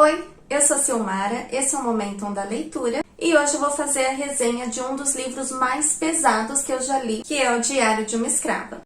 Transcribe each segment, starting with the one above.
Oi, eu sou a Silmara, esse é o Momentum da Leitura e hoje eu vou fazer a resenha de um dos livros mais pesados que eu já li, que é O Diário de uma Escrava.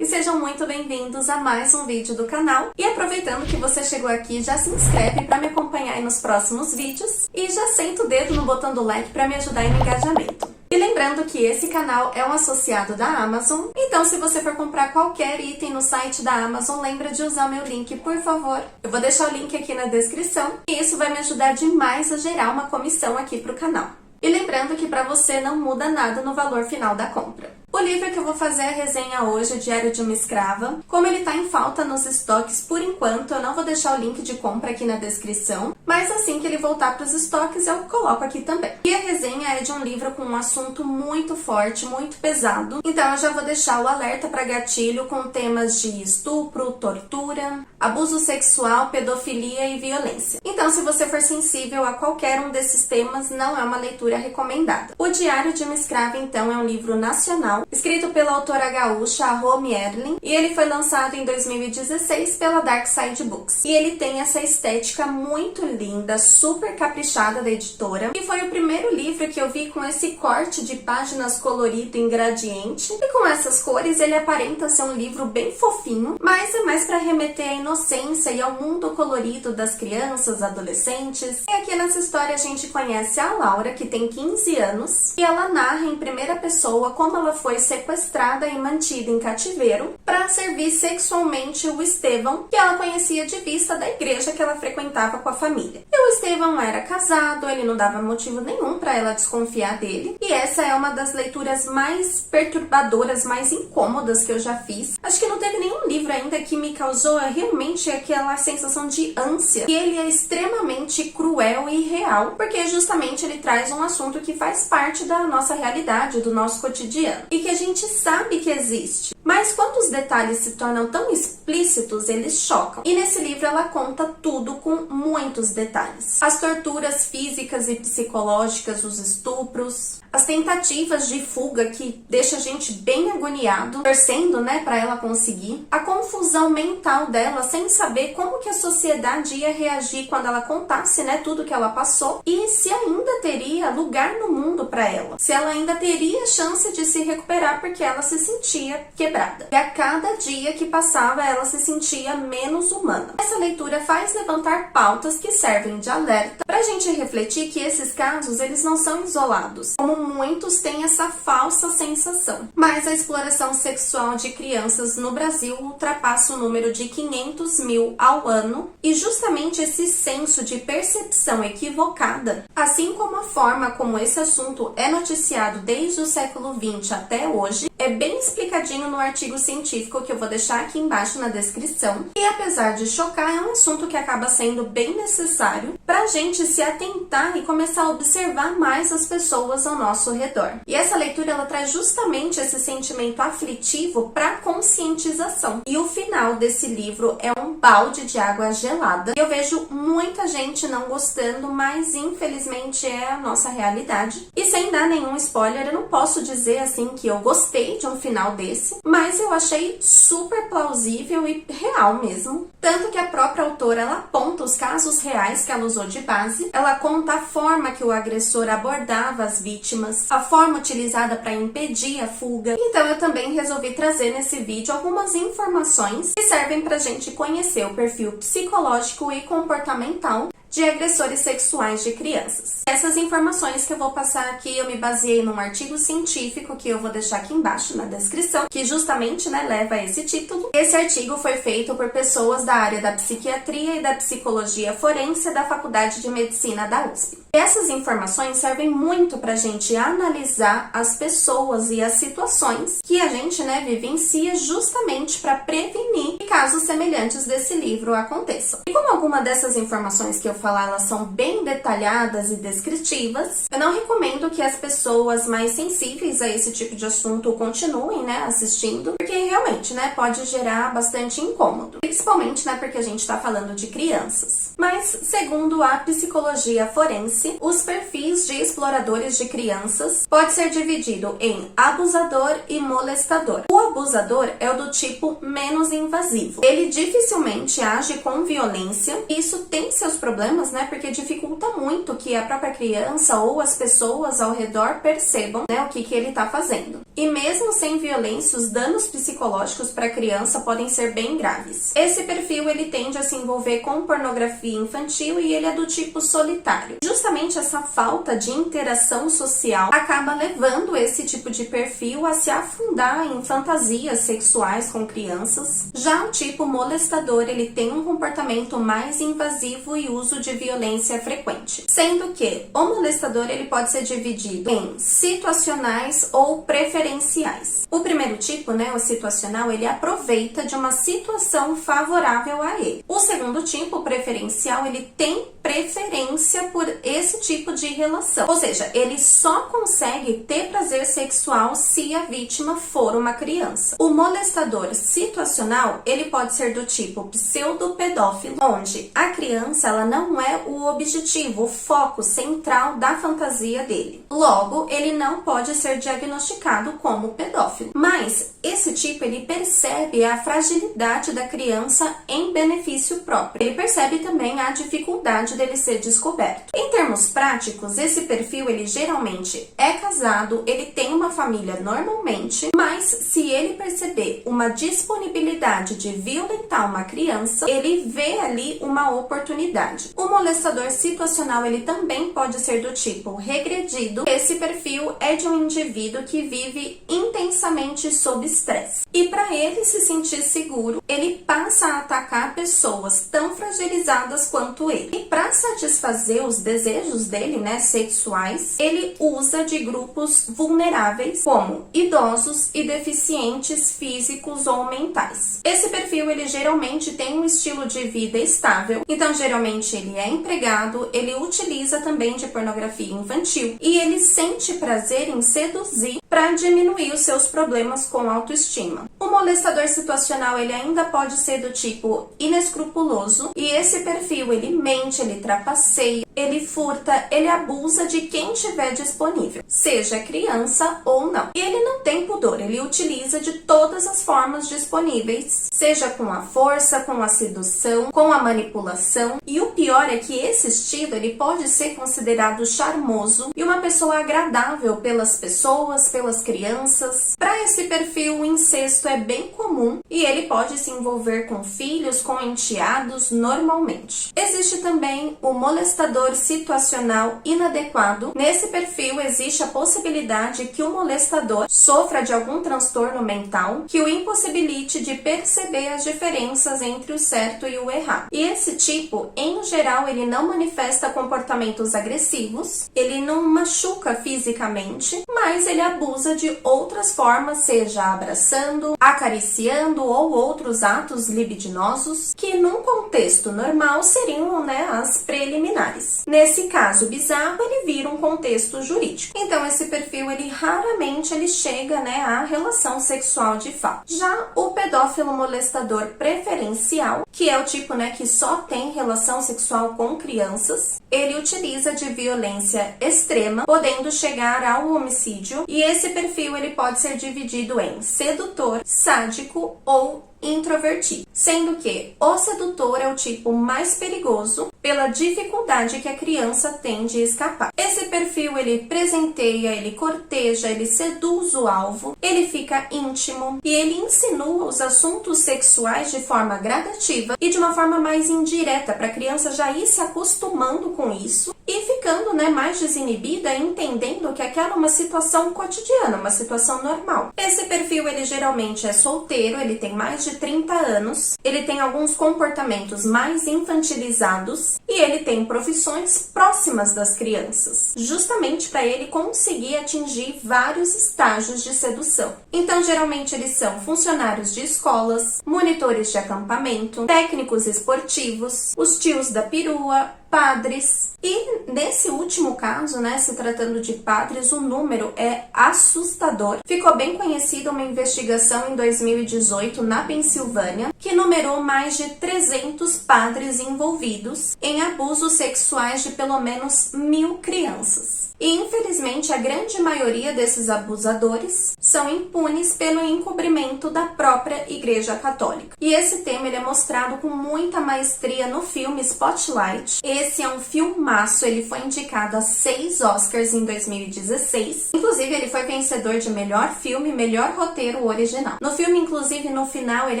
E sejam muito bem-vindos a mais um vídeo do canal. E aproveitando que você chegou aqui, já se inscreve para me acompanhar aí nos próximos vídeos e já senta o dedo no botão do like para me ajudar aí no engajamento. E lembrando que esse canal é um associado da Amazon, então se você for comprar qualquer item no site da Amazon, lembra de usar o meu link, por favor. Eu vou deixar o link aqui na descrição e isso vai me ajudar demais a gerar uma comissão aqui para o canal. E lembrando que para você não muda nada no valor final da compra. O livro que eu vou fazer a resenha hoje é O Diário de uma Escrava. Como ele tá em falta nos estoques por enquanto, eu não vou deixar o link de compra aqui na descrição, mas assim que ele voltar para os estoques eu coloco aqui também. E a resenha é de um livro com um assunto muito forte, muito pesado, então eu já vou deixar o alerta para gatilho com temas de estupro, tortura, abuso sexual, pedofilia e violência. Então se você for sensível a qualquer um desses temas, não é uma leitura recomendada. O Diário de uma Escrava, então, é um livro nacional, escrito pela autora gaúcha Rô Mierlin, e ele foi lançado em 2016 pela Dark Side Books. E ele tem essa estética muito linda, super caprichada da editora, e foi o primeiro livro que eu vi com esse corte de páginas colorido em gradiente, e com essas cores ele aparenta ser um livro bem fofinho, mas é mais para remeter à inocência e ao mundo colorido das crianças, adolescentes. E aqui nessa história a gente conhece a Laura, que tem 15 anos, e ela narra em primeira pessoa como ela foi sequestrada e mantida em cativeiro para servir sexualmente o Estevão, que ela conhecia de vista da igreja que ela frequentava com a família. E o Estevão era casado, ele não dava motivo nenhum para ela desconfiar dele, e essa é uma das leituras mais perturbadoras, mais incômodas que eu já fiz. Acho que não teve nenhum livro ainda que me causou realmente aquela sensação de ânsia, e ele é extremamente cruel e real, porque justamente ele traz um assunto que faz parte da nossa realidade, do nosso cotidiano, e que a gente sabe que existe. Mas quando os detalhes se tornam tão explícitos, eles chocam. E nesse livro ela conta tudo com muitos detalhes. As torturas físicas e psicológicas, os estupros, as tentativas de fuga que deixa a gente bem agoniado, torcendo, para ela conseguir, a confusão mental dela sem saber como que a sociedade ia reagir quando ela contasse, tudo que ela passou, e se ainda teria lugar no mundo para ela, se ela ainda teria chance de se recuperar, porque ela se sentia quebrada. E a cada dia que passava, ela se sentia menos humana. Essa leitura faz levantar pautas que servem de alerta para a gente refletir que esses casos, eles não são isolados, como muitos têm essa falsa sensação. Mas a exploração sexual de crianças no Brasil ultrapassa o número de 500 mil ao ano, e justamente esse senso de percepção equivocada, assim como a forma como esse assunto é noticiado desde o século XX até hoje, é bem explicadinho no artigo científico que eu vou deixar aqui embaixo na descrição. E apesar de chocar, é um assunto que acaba sendo bem necessário para a gente se atentar e começar a observar mais as pessoas ao nosso redor. E essa leitura ela traz justamente esse sentimento aflitivo para conscientização. E o final desse livro é um balde de água gelada. Eu vejo muita gente não gostando, mas infelizmente é a nossa realidade. E sem dar nenhum spoiler, eu não posso dizer assim que eu gostei de um final desse, mas eu achei super plausível e real mesmo. Tanto que a própria autora ela aponta os casos reais que ela usou de base, ela conta a forma que o agressor abordava as vítimas, a forma utilizada para impedir a fuga. Então eu também resolvi trazer nesse vídeo algumas informações que servem para a gente conhecer o perfil psicológico e comportamental de agressores sexuais de crianças. Essas informações que eu vou passar aqui, eu me baseei num artigo científico que eu vou deixar aqui embaixo na descrição, que justamente leva a esse título. Esse artigo foi feito por pessoas da área da psiquiatria e da psicologia forense da Faculdade de Medicina da USP. Essas informações servem muito para a gente analisar as pessoas e as situações que a gente vivencia justamente para prevenir que casos semelhantes desse livro aconteçam. E como alguma dessas informações que eu falar, elas são bem detalhadas e descritivas. Eu não recomendo que as pessoas mais sensíveis a esse tipo de assunto continuem, né, assistindo, porque realmente, né, pode gerar bastante incômodo, principalmente, né, porque a gente tá falando de crianças. Mas, segundo a psicologia forense, os perfis de exploradores de crianças pode ser dividido em abusador e molestador. O abusador é o do tipo menos invasivo. Ele dificilmente age com violência. Isso tem seus problemas, né, porque dificulta muito que a própria criança ou as pessoas ao redor percebam, né, o que ele tá fazendo. E mesmo sem violência, os danos psicológicos para a criança podem ser bem graves. Esse perfil ele tende a se envolver com pornografia infantil e ele é do tipo solitário. Justamente essa falta de interação social acaba levando esse tipo de perfil a se afundar em fantasias sexuais com crianças. Já o tipo molestador, ele tem um comportamento mais invasivo e uso de violência frequente. Sendo que o molestador ele pode ser dividido em situacionais ou preferenciais. O primeiro tipo, né, o situacional, ele aproveita de uma situação favorável a ele. O segundo tipo, o preferencial, ele tem preferência por esse tipo de relação. Ou seja, ele só consegue ter prazer sexual se a vítima for uma criança. O molestador situacional, ele pode ser do tipo pseudopedófilo, onde a criança ela não é o objetivo, o foco central da fantasia dele. Logo, ele não pode ser diagnosticado como pedófilo. Mas esse tipo, ele percebe a fragilidade da criança em benefício próprio. Ele percebe também a dificuldade dele ser descoberto. Em termos práticos, esse perfil, ele geralmente é casado, ele tem uma família normalmente, mas se ele perceber uma disponibilidade de violentar uma criança, ele vê ali uma oportunidade. O molestador situacional, ele também pode ser do tipo regredido. Esse perfil é de um indivíduo que vive intensamente sob estresse. E para ele se sentir seguro, ele passa a atacar pessoas tão fragilizadas quanto ele. E para satisfazer os desejos dele, né, sexuais, ele usa de grupos vulneráveis, como idosos e deficientes físicos ou mentais. Esse perfil, ele geralmente tem um estilo de vida estável, então geralmente ele é empregado, ele utiliza também de pornografia infantil e ele sente prazer em seduzir para diminuir os seus problemas com autoestima. O molestador situacional, ele ainda pode ser do tipo inescrupuloso e esse perfil, ele mente, ele trapaceia, ele furta, ele abusa de quem tiver disponível, seja criança ou não. E ele não tem pudor, ele utiliza de todas as formas disponíveis, seja com a força, com a sedução, com a manipulação. E o pior é que esse estilo, ele pode ser considerado charmoso e uma pessoa agradável pelas pessoas, pelas crianças. Para esse perfil, o incesto é bem comum e ele pode se envolver com filhos, com enteados normalmente. Existe também o molestador situacional inadequado. Nesse perfil existe a possibilidade que o molestador sofra de algum transtorno mental que o impossibilite de perceber as diferenças entre o certo e o errado. E esse tipo, em geral, ele não manifesta comportamentos agressivos, ele não machuca fisicamente, mas ele abusa de outras formas, seja abraçando, acariciando ou outros atos libidinosos que num contexto normal seriam, né, as preliminares. Nesse caso bizarro, ele vira um contexto jurídico. Então esse perfil, ele raramente ele chega, né, à relação sexual de fato. Já o pedófilo molestador preferencial, que é o tipo, né, que só tem relação sexual com crianças, ele utiliza de violência extrema, podendo chegar ao homicídio, e esse perfil ele pode ser dividido em sedutor, sádico ou introvertido, sendo que o sedutor é o tipo mais perigoso pela dificuldade que a criança tem de escapar. Esse perfil ele presenteia, ele corteja, ele seduz o alvo, ele fica íntimo e ele insinua os assuntos sexuais de forma gradativa e de uma forma mais indireta para a criança já ir se acostumando com isso e ficando, né, mais desinibida, entendendo que aquela é uma situação cotidiana, uma situação normal. Esse perfil ele geralmente é solteiro, ele tem mais de 30 anos, ele tem alguns comportamentos mais infantilizados e ele tem profissões próximas das crianças, justamente para ele conseguir atingir vários estágios de sedução. Então, geralmente eles são funcionários de escolas, monitores de acampamento, técnicos esportivos, os tios da perua, padres. E nesse último caso, né, se tratando de padres, o número é assustador. Ficou bem conhecida uma investigação em 2018 na Pensilvânia, que numerou mais de 300 padres envolvidos em abusos sexuais de pelo menos 1.000 crianças. E infelizmente a grande maioria desses abusadores são impunes pelo encobrimento da própria Igreja Católica. E esse tema ele é mostrado com muita maestria no filme Spotlight. Esse é um filmaço, ele foi indicado a 6 Oscars em 2016. Inclusive ele foi vencedor de melhor filme e melhor roteiro original. No filme, inclusive, no final ele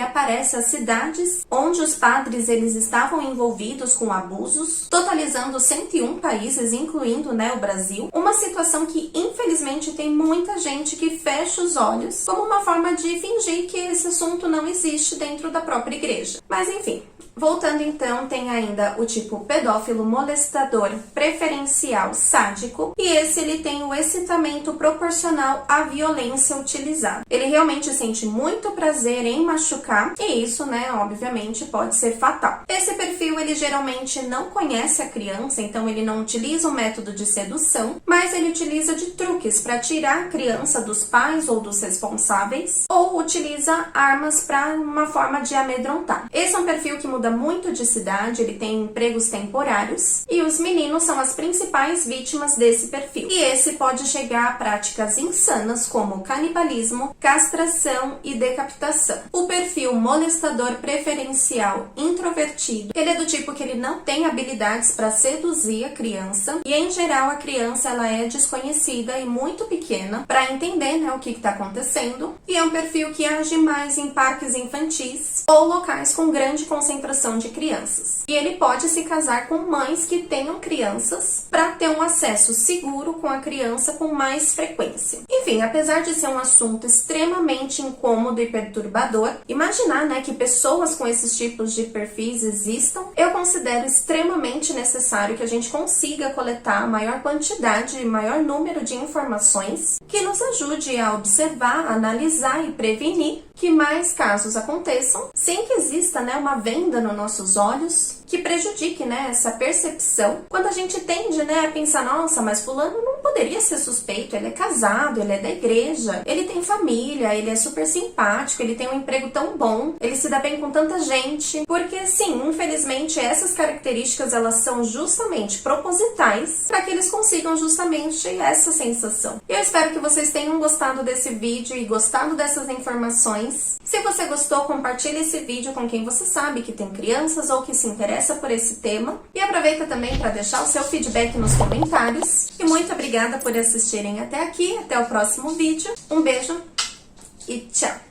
aparece as cidades onde os padres eles estavam envolvidos com abusos, totalizando 101 países, incluindo, né, o Brasil. Uma situação que, infelizmente, tem muita gente que fecha os olhos como uma forma de fingir que esse assunto não existe dentro da própria igreja. Mas, enfim, voltando então, tem ainda o tipo pedófilo, molestador, preferencial, sádico, e esse ele tem o excitamento proporcional à violência utilizada. Ele realmente sente muito prazer em machucar, e isso, né, obviamente, pode ser fatal. Esse perfil, ele geralmente não conhece a criança, então ele não utiliza o método de sedução, mas ele utiliza de truques para tirar a criança dos pais ou dos responsáveis, ou utiliza armas para uma forma de amedrontar. Esse é um perfil que muda muito de cidade, ele tem empregos temporários, e os meninos são as principais vítimas desse perfil. E esse pode chegar a práticas insanas como canibalismo, castração e decapitação. O perfil molestador preferencial introvertido, ele é do tipo que ele não tem habilidades para seduzir a criança, e em geral a criança ela é desconhecida e muito pequena para entender, né, o que está acontecendo, e é um perfil que age mais em parques infantis ou locais com grande concentração de crianças. E ele pode se casar com mães que tenham crianças para ter um acesso seguro com a criança com mais frequência. Enfim, apesar de ser um assunto extremamente incômodo e perturbador, imaginar, né, que pessoas com esses tipos de perfis existam, eu considero extremamente necessário que a gente consiga coletar a maior quantidade e maior número de informações que nos ajude a observar, analisar e prevenir que mais casos aconteçam sem que exista, né, uma venda nos nossos olhos que prejudique, né, essa percepção. Quando a gente tende, né, a pensar, nossa, mas fulano não poderia ser suspeito, ele é casado, ele é da igreja, ele tem família, ele é super simpático, ele tem um emprego tão bom, ele se dá bem com tanta gente. Porque sim, infelizmente essas características elas são justamente propositais para que eles consigam justamente essa sensação. Eu espero que vocês tenham gostado desse vídeo e gostado dessas informações. Se você gostou, compartilhe esse vídeo com quem você sabe que tem crianças ou que se interessa por esse tema. E aproveita também para deixar o seu feedback nos comentários. E muito obrigada por assistirem até aqui. Até o próximo vídeo. Um beijo e tchau!